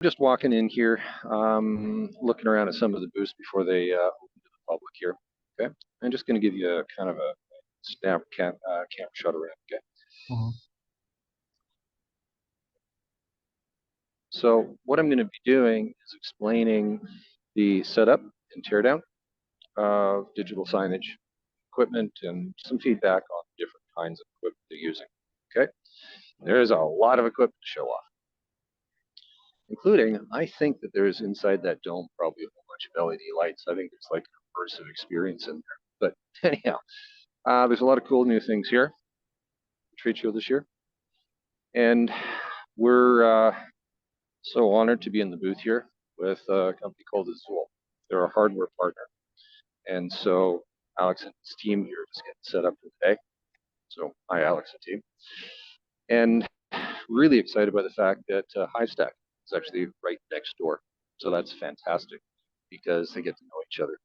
just walking in here, looking around at some of the booths before they open to the public here. Okay, I'm just going to give you a kind of a snap camera shot around. Okay, Mhm. so what I'm going to be doing is explaining the setup and teardown of digital signage equipment and some feedback on different kinds of equipment they're using. Okay, there's a lot of equipment to show off, including, I think that there's inside that dome probably a whole bunch of LED lights. I think it's like an immersive experience in there. But anyhow, there's a lot of cool new things here, trade show this year. And we're so honored to be in the booth here with a company called Azul. They're a hardware partner. And so Alex and his team here just getting set up for today. So hi, Alex and team. And really excited by the fact that Highstack is actually right next door. So that's fantastic because they get to know each other.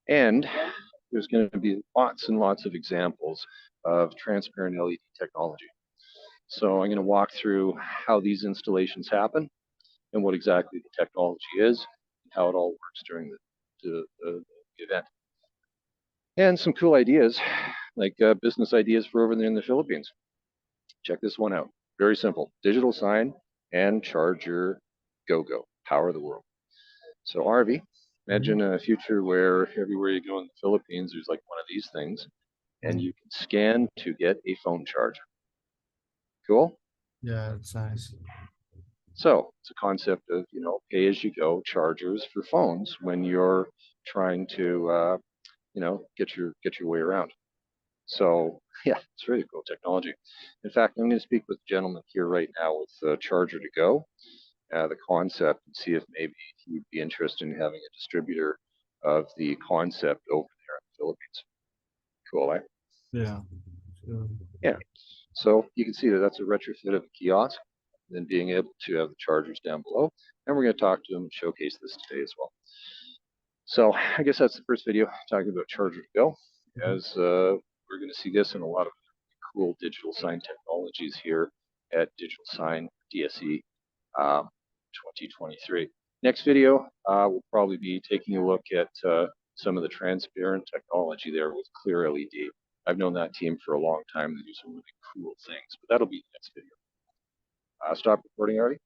And there's going to be lots and lots of examples of transparent LED technology. So I'm going to walk through how these installations happen and what exactly the technology is and how it all works during the event. And some cool ideas, like business ideas for over there in the Philippines. Check this one out. Very simple. Digital sign and charger go-go. Power the world. So RV, imagine a future where everywhere you go in the Philippines, there's like one of these things, and you can scan to get a phone charger. Cool? Yeah, it's nice. So it's a concept of, pay-as-you-go chargers for phones when you're trying to, get your way around. So yeah, it's really cool technology. In fact, I'm going to speak with a gentleman here right now with Charger to Go, the concept, and see if maybe he would be interested in having a distributor of the concept over there in the Philippines. Cool, eh? Yeah. Sure. Yeah. So you can see that that's a retrofit of a kiosk, and then being able to have the chargers down below. And we're going to talk to them and showcase this today as well. So I guess that's the first video talking about Charger to Go, as we're going to see this in a lot of cool digital sign technologies here at Digital Sign DSE 2023. Next video, we'll probably be taking a look at some of the transparent technology there with clear LED. I've known that team for a long time. They do some really cool things, but that'll be the next video. Stop recording already.